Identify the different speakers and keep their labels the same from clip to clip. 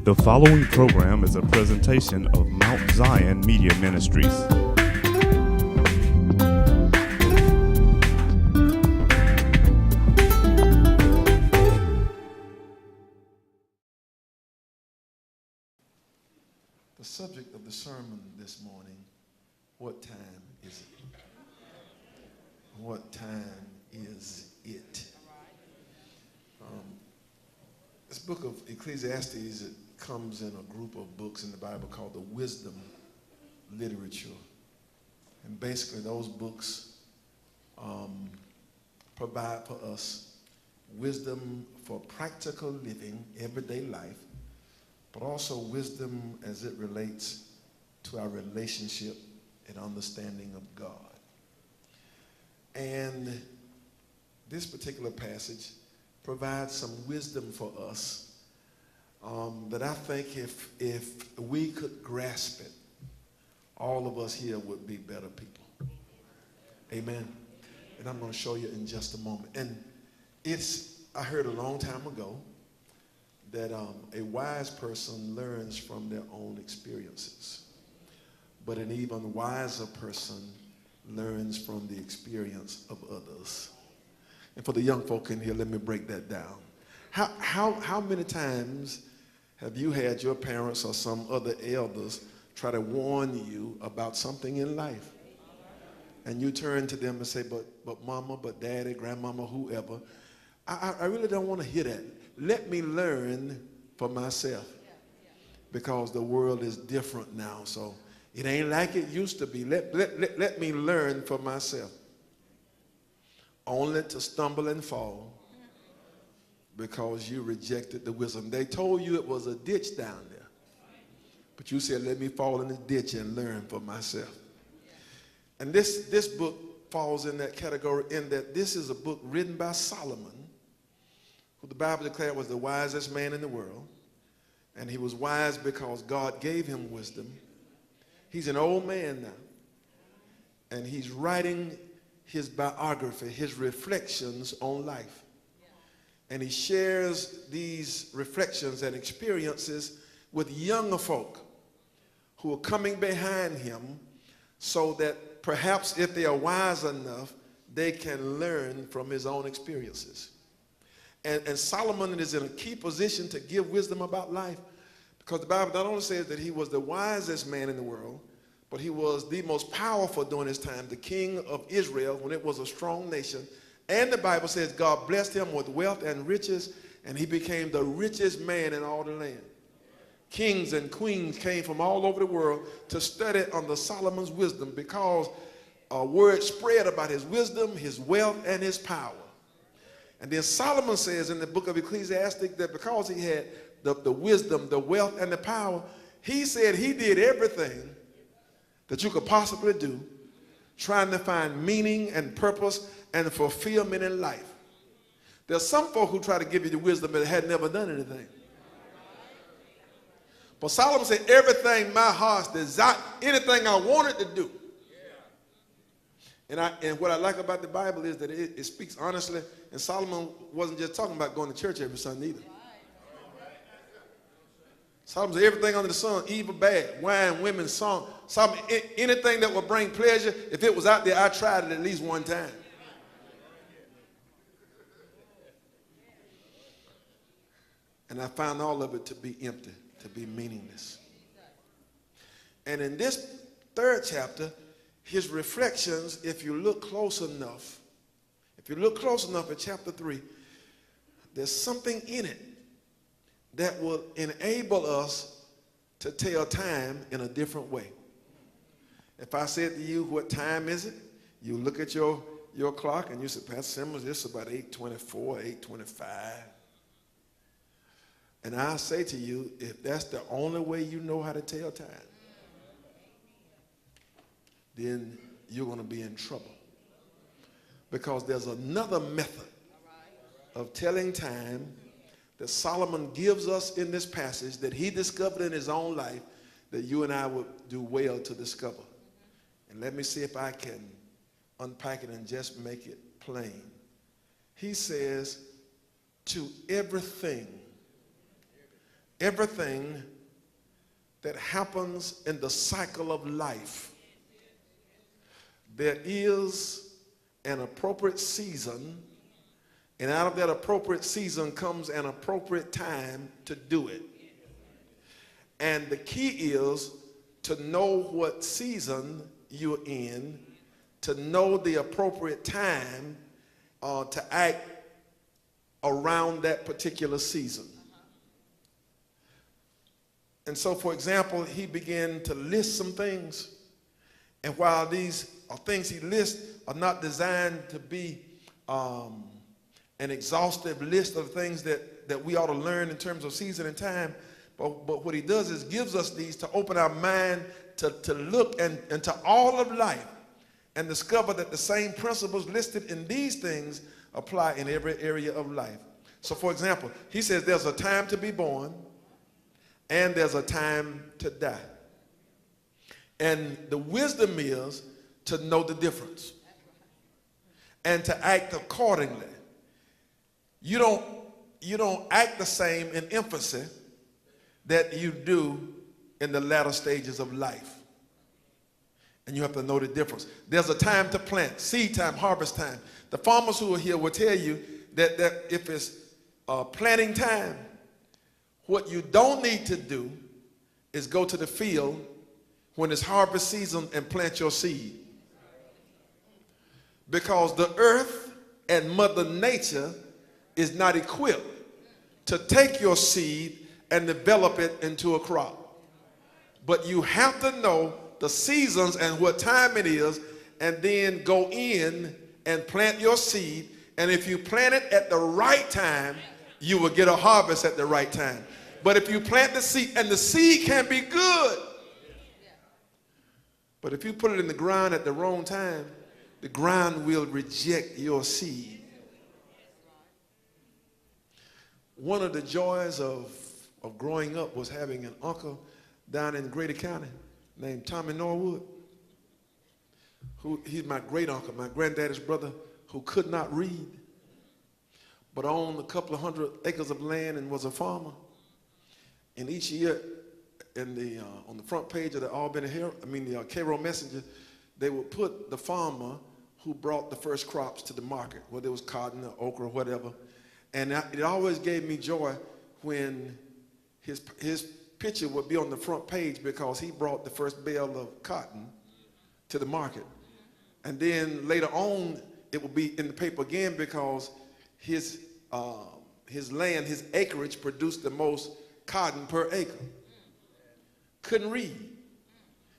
Speaker 1: The following program is a presentation of Mount Zion Media Ministries.
Speaker 2: The subject of the sermon this morning, what time is it? What time is it? This book of Ecclesiastes, it comes in a group of books in the Bible called the wisdom literature. And basically those books provide for us wisdom for practical living, everyday life, but also wisdom as it relates to our relationship and understanding of God. And this particular passage provides some wisdom for us that I think if we could grasp it, all of us here would be better people. Amen. And I'm going to show you in just a moment. And I heard a long time ago that a wise person learns from their own experiences, but an even wiser person learns from the experience of others. And for the young folk in here, let me break that down. How many times have you had your parents or some other elders try to warn you about something in life? And you turn to them and say, but mama, but daddy, grandmama, whoever, I really don't want to hear that. Let me learn for myself, because the world is different now. So it ain't like it used to be. Let me learn for myself. Only to stumble and fall because you rejected the wisdom. They told you it was a ditch down there, but you said, let me fall in the ditch and learn for myself. And this book falls in that category, in that this is a book written by Solomon, who the Bible declared was the wisest man in the world. And he was wise because God gave him wisdom. He's an old man now, and he's writing his biography, his reflections on life. And he shares these reflections and experiences with younger folk who are coming behind him, so that perhaps if they are wise enough, they can learn from his own experiences. And Solomon is in a key position to give wisdom about life, because the Bible not only says that he was the wisest man in the world, but he was the most powerful during his time, the king of Israel, when it was a strong nation. And the Bible says God blessed him with wealth and riches, and he became the richest man in all the land. Kings and queens came from all over the world to study under Solomon's wisdom, because a word spread about his wisdom, his wealth, and his power. And then Solomon says in the book of Ecclesiastes that because he had the wisdom, the wealth, and the power, he said he did everything that you could possibly do, trying to find meaning and purpose and fulfillment in life. There's some folk who try to give you the wisdom but had never done anything. But Solomon said, everything my heart's desire, anything I wanted to do. And what I like about the Bible is that it speaks honestly, and Solomon wasn't just talking about going to church every Sunday either. Solomon said everything under the sun, evil, bad, wine, women, song. Solomon, anything that would bring pleasure, if it was out there, I tried it at least one time. And I found all of it to be empty, to be meaningless. And in this third chapter, his reflections, if you look close enough at chapter 3, there's something in it that will enable us to tell time in a different way. If I said to you, what time is it? You look at your clock and you say, Pastor Simmons, it's about 8:24, 8:25. And I say to you, if that's the only way you know how to tell time, then you're going to be in trouble. Because there's another method of telling time that Solomon gives us in this passage that he discovered in his own life that you and I would do well to discover. And let me see if I can unpack it and just make it plain. He says, to everything everything that happens in the cycle of life, there is an appropriate season, and out of that appropriate season comes an appropriate time to do it. And the key is to know what season you're in, to know the appropriate time to act around that particular season. And so, for example, he began to list some things. And while these things he lists are not designed to be an exhaustive list of things that we ought to learn in terms of season and time, but what he does is gives us these to open our mind to look into all of life and discover that the same principles listed in these things apply in every area of life. So, for example, he says there's a time to be born and there's a time to die. And the wisdom is to know the difference and to act accordingly. You don't act the same in infancy that you do in the latter stages of life. And you have to know the difference. There's a time to plant, seed time, harvest time. The farmers who are here will tell you that if it's planting time, what you don't need to do is go to the field when it's harvest season and plant your seed. Because the earth and Mother Nature is not equipped to take your seed and develop it into a crop. But you have to know the seasons and what time it is, and then go in and plant your seed. And if you plant it at the right time, you will get a harvest at the right time. But if you plant the seed, and the seed can be good, but if you put it in the ground at the wrong time, the ground will reject your seed. One of the joys of growing up was having an uncle down in Grady County named Tommy Norwood. He's my great uncle, my granddaddy's brother, who could not read, but owned a couple of 100 acres of land and was a farmer. And each year, on the front page of the Albany Cairo Messenger, they would put the farmer who brought the first crops to the market, whether it was cotton or okra or whatever. And it always gave me joy when his picture would be on the front page because he brought the first bale of cotton to the market. And then later on, it would be in the paper again because his land, his acreage produced the most cotton per acre. Couldn't read.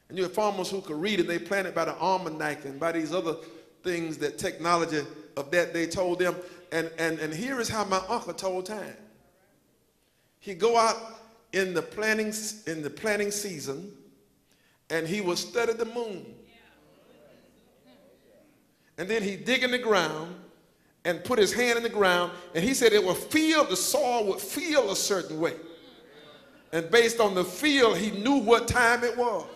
Speaker 2: And you had farmers who could read, and they planted by the almanac and by these other things that technology of that day told them. And here is how my uncle told time. He'd go out in the planting season, and he would study the moon. And then he'd dig in the ground and put his hand in the ground, and he said the soil would feel a certain way. And based on the feel, he knew what time it was.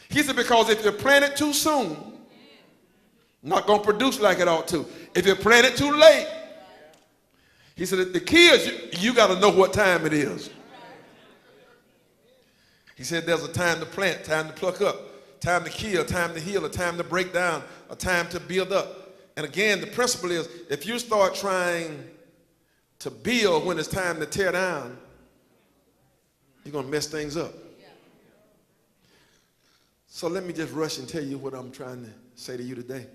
Speaker 2: He said, because if you plant it too soon, not going to produce like it ought to. If you plant it too late, he said, the kids, you got to know what time it is. He said, there's a time to plant, time to pluck up, time to kill, time to heal, a time to break down, a time to build up. And again, the principle is, if you start trying to build when it's time to tear down, you're going to mess things up. So let me just rush and tell you what I'm trying to say to you today.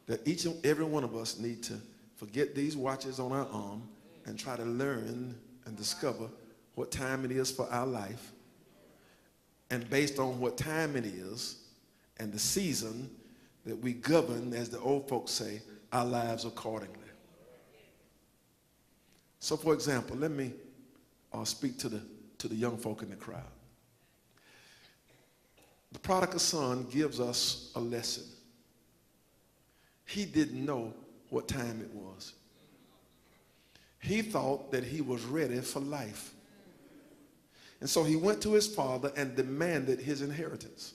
Speaker 2: That each and every one of us need to forget these watches on our arm and try to learn and discover what time it is for our life. And based on what time it is and the season, that we govern, as the old folks say, our lives accordingly. So, for example, let me speak to the young folk in the crowd. The prodigal son gives us a lesson. He didn't know what time it was. He thought that he was ready for life. And so he went to his father and demanded his inheritance.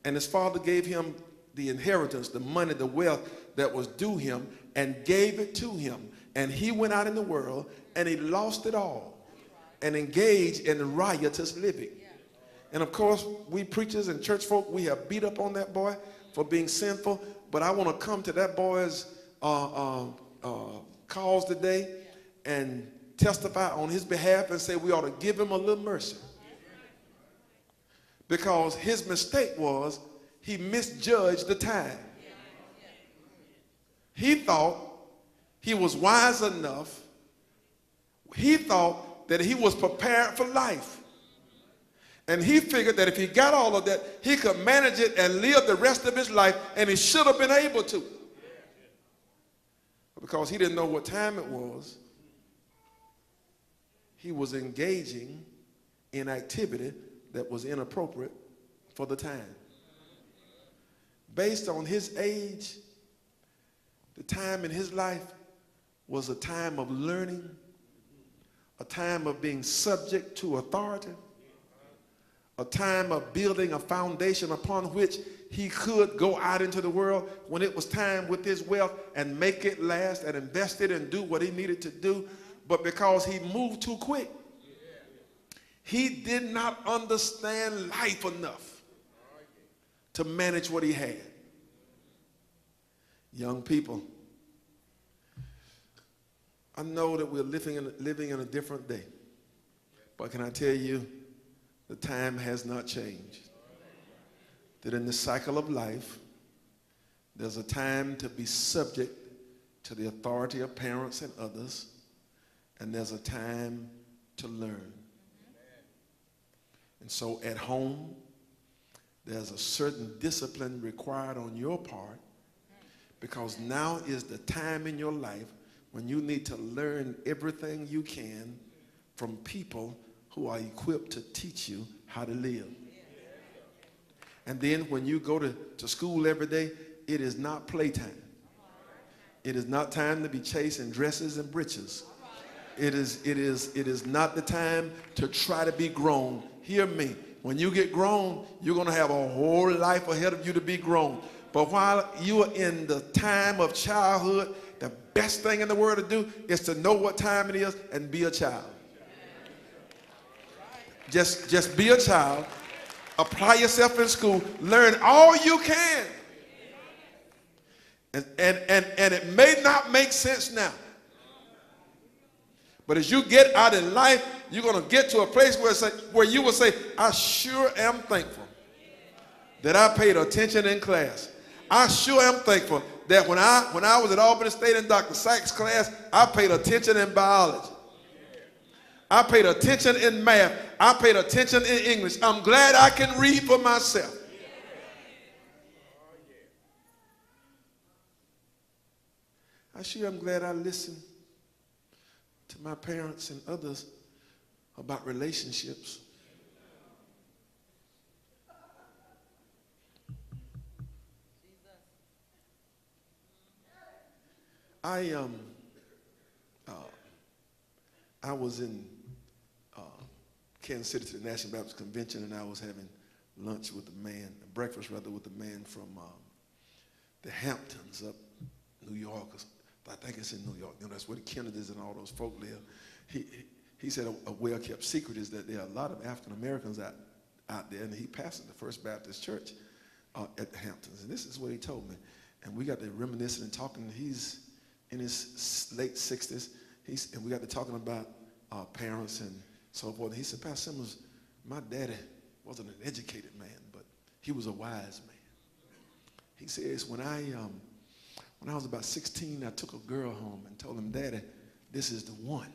Speaker 2: And his father gave him the inheritance, the money, the wealth that was due him, and gave it to him. And he went out in the world and he lost it all and engaged in riotous living. And of course, we preachers and church folk, we have beat up on that boy for being sinful. But I want to come to that boy's cause today and testify on his behalf and say we ought to give him a little mercy. Because his mistake was he misjudged the time. He thought he was wise enough. He thought that he was prepared for life. And he figured that if he got all of that, he could manage it and live the rest of his life, and he should have been able to. But because he didn't know what time it was, he was engaging in activity that was inappropriate for the time. Based on his age, the time in his life was a time of learning, a time of being subject to authority, a time of building a foundation upon which he could go out into the world when it was time with his wealth and make it last and invest it and do what he needed to do. But because he moved too quick, he did not understand life enough to manage what he had. Young people, I know that we're living in a different day, but can I tell you, the time has not changed. That in the cycle of life, there's a time to be subject to the authority of parents and others, and there's a time to learn. And so at home, there's a certain discipline required on your part, because now is the time in your life when you need to learn everything you can from people who are equipped to teach you how to live. And then when you go to school every day, it is not playtime. It is not time to be chasing dresses and breeches. It is not the time to try to be grown. Hear me. When you get grown, you're going to have a whole life ahead of you to be grown. But while you are in the time of childhood, the best thing in the world to do is to know what time it is and be a child. Just be a child. Apply yourself in school. Learn all you can. And it may not make sense now. But as you get out in life, you're going to get to a place where you will say, I sure am thankful that I paid attention in class. I sure am thankful that when I was at Albany State in Dr. Sachs' class, I paid attention in biology. I paid attention in math. I paid attention in English. I'm glad I can read for myself. I sure am glad I listened to my parents and others about relationships. I was in Kansas City to the National Baptist Convention, and I was having lunch with breakfast with a man from the Hamptons up New York. I think it's in New York. You know, that's where the Kennedys and all those folk live. He said a well-kept secret is that there are a lot of African Americans out there, and he pastored the First Baptist Church at the Hamptons. And this is what he told me. And we got to reminiscing and talking. He's in his late 60s. And we got to talking about parents and so forth. And he said, Pastor Simmons, my daddy wasn't an educated man, but he was a wise man. He says, when I was about 16, I took a girl home and told him, Daddy, this is the one.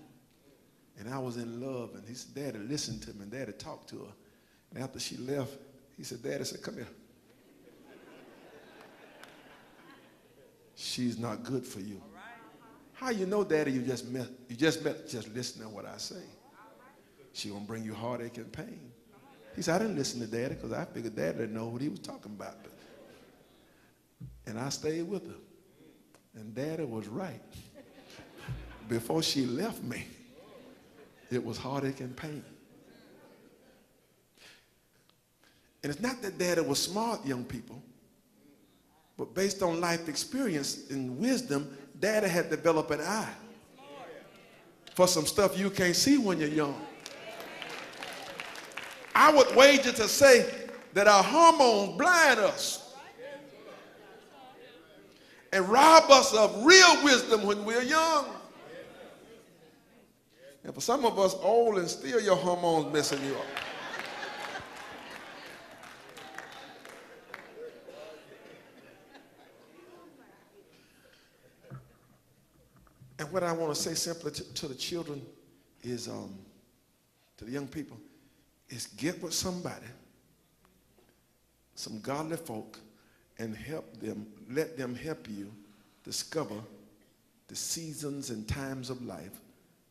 Speaker 2: And I was in love. And he said, Daddy, listen to me. And Daddy talked to her. And after she left, he said, Daddy said, come here. She's not good for you. How you know, Daddy, you just met, just listen to what I say. She gonna bring you heartache and pain. He said, I didn't listen to Daddy because I figured Daddy didn't know what he was talking about. And I stayed with her. And Daddy was right. Before she left me, it was heartache and pain. And it's not that Daddy was smart, young people, but based on life experience and wisdom, Daddy had developed an eye for some stuff you can't see when you're young. I would wager to say that our hormones blind us and rob us of real wisdom when we're young. And for some of us old and still your hormones messing you up. And what I want to say simply to the children is, to the young people, is get with somebody, some godly folk, and help them, let them help you discover the seasons and times of life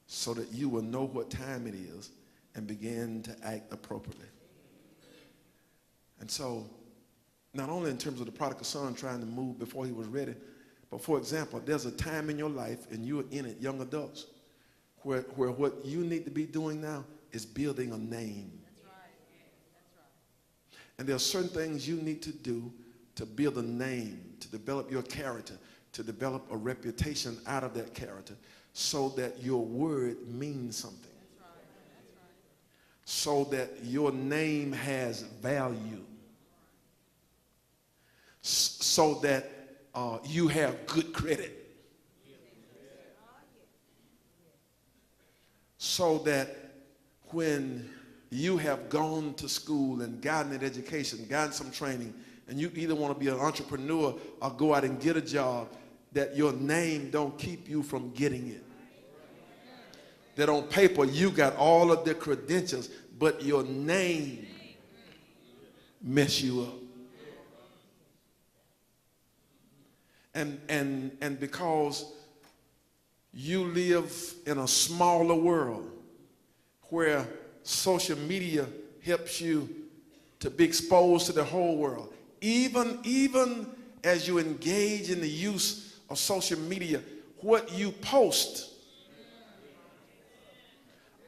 Speaker 2: so that you will know what time it is and begin to act appropriately. And so, not only in terms of the prodigal son trying to move before he was ready, but for example, there's a time in your life, and you're in it, young adults, where what you need to be doing now is building a name. That's right. That's right. And there are certain things you need to do to build a name, to develop your character, to develop a reputation out of that character so that your word means something. That's right. That's right. So that your name has value. So that you have good credit. So that when you have gone to school and gotten an education, gotten some training, and you either want to be an entrepreneur or go out and get a job, that your name don't keep you from getting it. That on paper you got all of the credentials, but your name mess you up. And because you live in a smaller world where social media helps you to be exposed to the whole world, even as you engage in the use of social media, what you post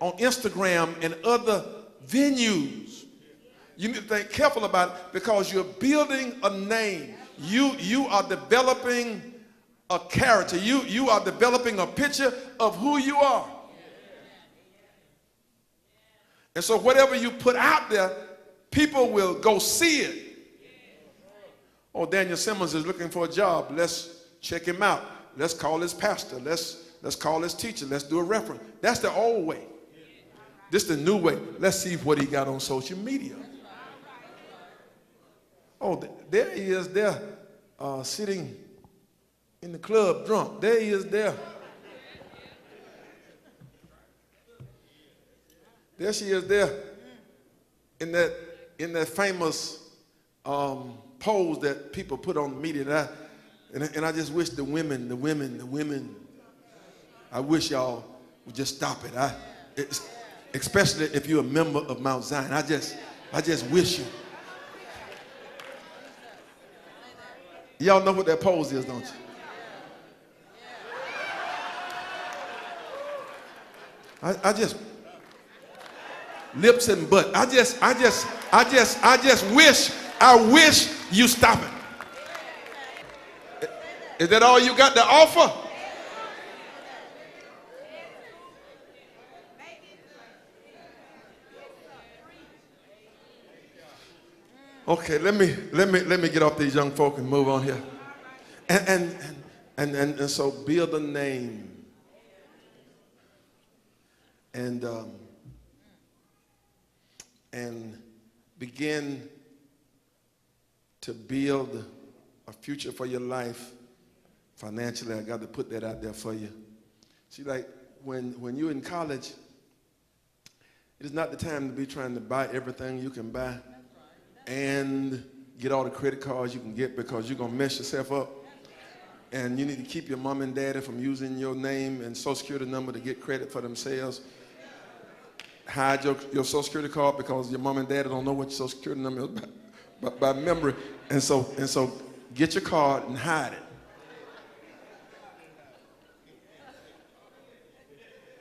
Speaker 2: on Instagram and other venues, you need to think careful about it because you're building a name. You are developing a character. You are developing a picture of who you are. And so whatever you put out there, people will go see it. Oh, Daniel Simmons is looking for a job. Let's check him out. Let's call his pastor. Let's call his teacher. Let's do a reference. That's the old way. This is the new way. Let's see what he got on social media. Oh, there he is there, sitting in the club drunk. There he is there. There she is there in that famous pose that people put on the media. And I just wish the women, I wish y'all would just stop it. Especially if you're a member of Mount Zion. I just wish you. Y'all know what that pose is, don't you? I just lips and butt. I wish you stop it. Is that all you got to offer? Okay, let me get off these young folk and move on here. And so build a name. And begin to build a future for your life financially. I got to put that out there for you. See, like when you're in college, it is not the time to be trying to buy everything you can buy and get all the credit cards you can get because you're going to mess yourself up. And you need to keep your mom and daddy from using your name and social security number to get credit for themselves. Hide your social security card because your mom and daddy don't know what your social security number is by memory. And so get your card and hide it.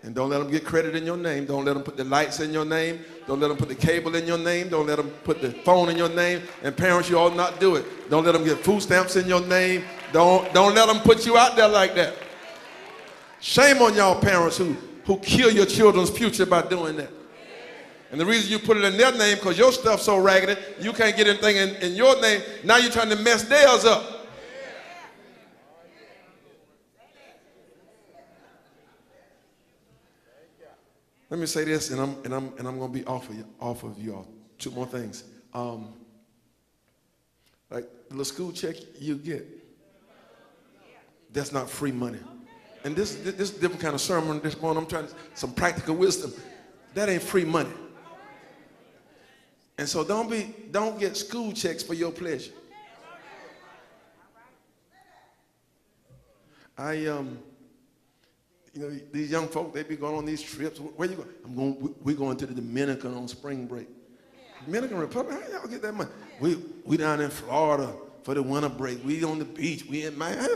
Speaker 2: And don't let them get credit in your name. Don't let them put the lights in your name. Don't let them put the cable in your name. Don't let them put the phone in your name. And parents, you ought not do it. Don't let them get food stamps in your name. Don't let them put you out there like that. Shame on y'all parents who kill your children's future by doing that. And the reason you put it in their name because your stuff's so raggedy, you can't get anything in your name. Now you're trying to mess theirs up. Let me say this, and I'm going to be off of you all. Two more things. Like the little school check you get, that's not free money. And this is a different kind of sermon this morning. I'm trying some practical wisdom. That ain't free money. And so don't get school checks for your pleasure. These young folk, they be going on these trips. Where you going? We're going to the Dominican on spring break. Dominican Republic, how y'all get that money? We down in Florida for the winter break. We on the beach. We in Miami.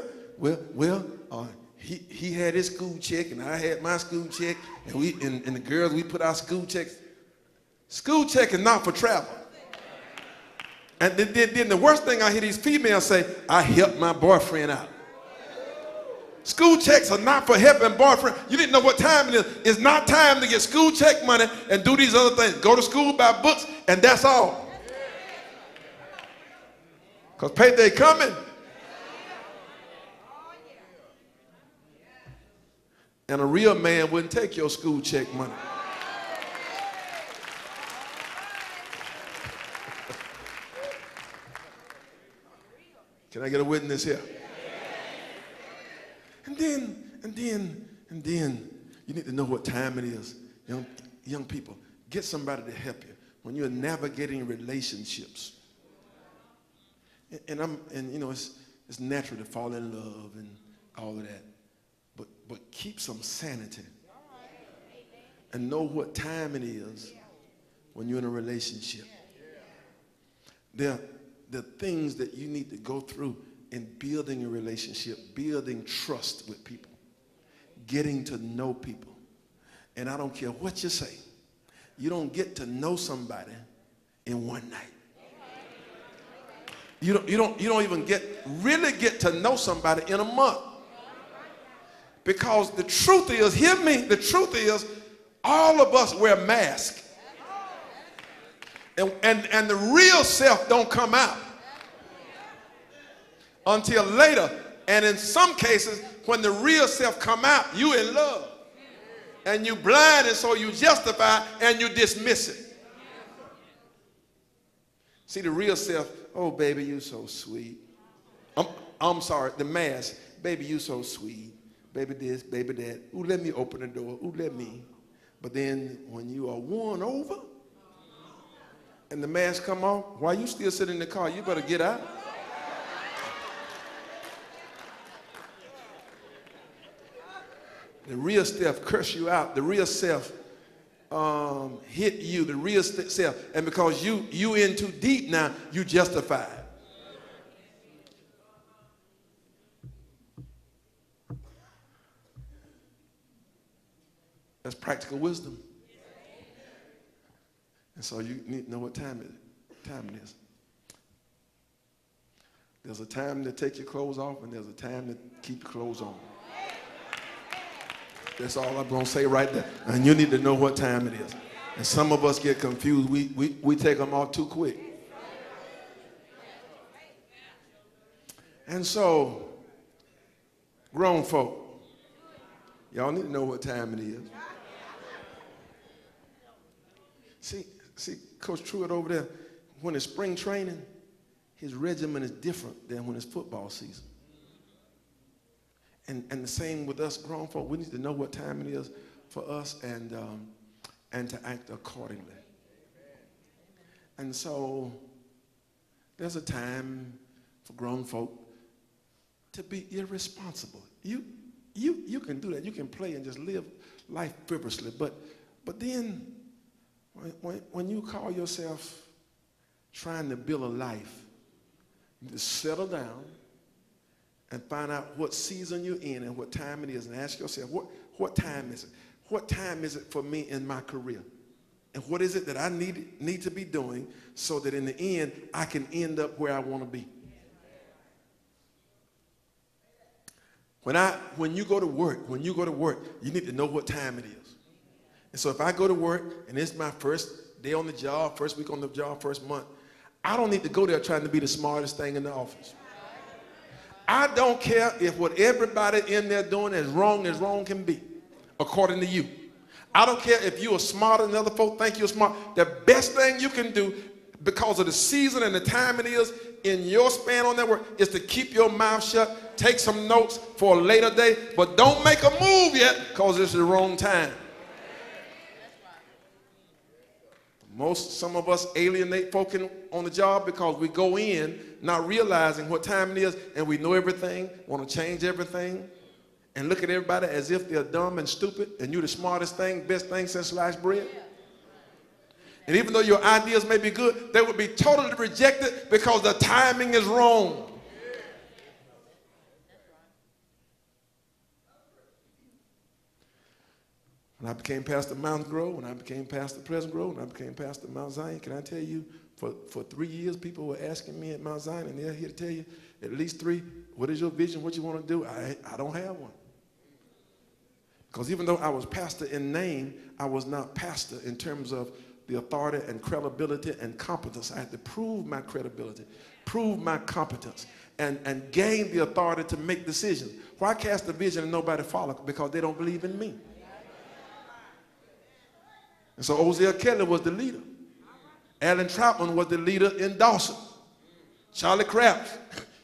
Speaker 2: He had his school check and I had my school check, and the girls, we put our school checks. School check is not for travel. And then the worst thing I hear these females say, I helped my boyfriend out. School checks are not for helping boyfriend. You didn't know what time it is. It's not time to get school check money and do these other things. Go to school, buy books, and that's all. Because payday coming. And a real man wouldn't take your school check money. Can I get a witness here? And then you need to know what time it is. Young people, get somebody to help you when you're navigating relationships. It's natural to fall in love and all of that. But keep some sanity. And know what time it is when you're in a relationship. There are things that you need to go through in building a relationship, building trust with people, getting to know people. And I don't care what you say, you don't get to know somebody in one night. You don't even really get to know somebody in a month. Because the truth is, hear me, the truth is, all of us wear masks. And the real self don't come out until later. And in some cases, when the real self come out, you in love. And you blind, and so you justify and you dismiss it. See, the real self, oh, baby, you so sweet. I'm sorry, the mask, baby, you so sweet. Baby this, baby that. Ooh, let me open the door. Ooh, let me. But then when you are won over and the mask come off, while you still sitting in the car, you better get out. The real self curse you out. The real self hit you. The real self. And because you in too deep now, you justify it. That's practical wisdom. And so you need to know what time it is. There's a time to take your clothes off, and there's a time to keep your clothes on. That's all I'm going to say right there. And you need to know what time it is. And some of us get confused. We take them off too quick. And so, grown folk, y'all need to know what time it is. See, Coach Truitt over there, when it's spring training, his regimen is different than when it's football season. And the same with us grown folk. We need to know what time it is for us and to act accordingly. And so there's a time for grown folk to be irresponsible. You can do that. You can play and just live life frivolously. But then when you call yourself trying to build a life, you just settle down and find out what season you're in and what time it is, and ask yourself, what time is it? What time is it for me in my career? And what is it that I need to be doing so that in the end, I can end up where I want to be? When you go to work, you need to know what time it is. And so if I go to work and it's my first day on the job, first week on the job, first month, I don't need to go there trying to be the smartest thing in the office. I don't care if what everybody in there doing is wrong can be, according to you. I don't care if you are smarter than other folk think you're smart. The best thing you can do, because of the season and the time it is in your span on that work, is to keep your mouth shut, take some notes for a later day, but don't make a move yet because it's the wrong time. Some of us alienate folk on the job because we go in not realizing what time it is, and we know everything, want to change everything, and look at everybody as if they're dumb and stupid, and you're the smartest thing, best thing since sliced bread. And even though your ideas may be good, they will be totally rejected because the timing is wrong. When I became pastor of Mount Grove, when I became pastor of Pleasant Grove, when I became pastor of Mount Zion, can I tell you, for 3 years, people were asking me at Mount Zion, and they're here to tell you, at least 3, what is your vision, what you want to do? I don't have one. Because even though I was pastor in name, I was not pastor in terms of the authority and credibility and competence. I had to prove my credibility, prove my competence, and gain the authority to make decisions. Why cast a vision and nobody follow? Because they don't believe in me. And so Ozell Kelly was the leader. Alan Troutman was the leader in Dawson. Charlie Krabs,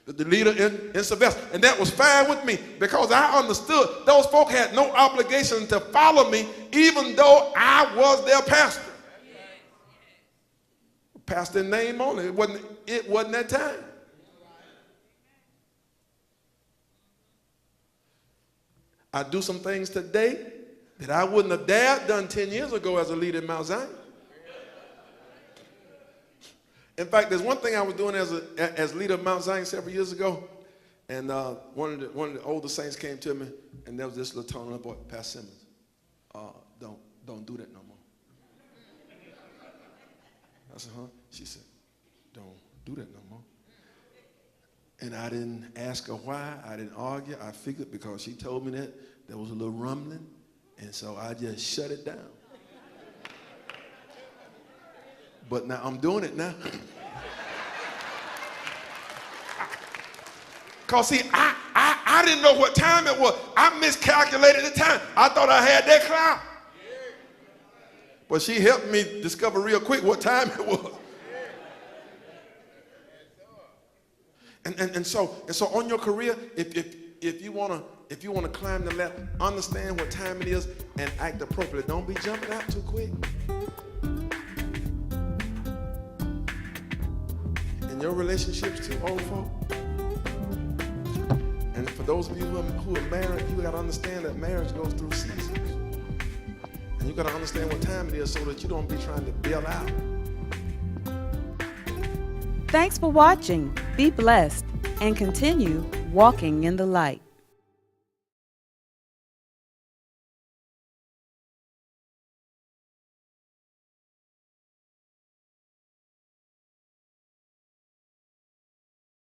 Speaker 2: the leader in Sylvester. And that was fine with me because I understood those folk had no obligation to follow me even though I was their pastor. Pastor in name only. It wasn't that time. I do some things today that I wouldn't have dared done 10 years ago as a leader in Mount Zion. In fact, there's one thing I was doing as leader of Mount Zion several years ago, and one of the older saints came to me, and there was this little tone boy, Pastor Simmons. Don't do that no more. I said, huh? She said, don't do that no more. And I didn't ask her why. I didn't argue. I figured because she told me that, there was a little rumbling. And so I just shut it down. But now I'm doing it now. Because see, I didn't know what time it was. I miscalculated the time. I thought I had that clock. But she helped me discover real quick what time it was. And so on your career, if you want to climb the ladder, understand what time it is and act appropriately. Don't be jumping out too quick. In your relationships to old folk, and for those of you who are married, you got to understand that marriage goes through seasons. And you got to understand what time it is so that you don't be trying to bail out.
Speaker 3: Thanks for watching. Be blessed and continue walking in the light.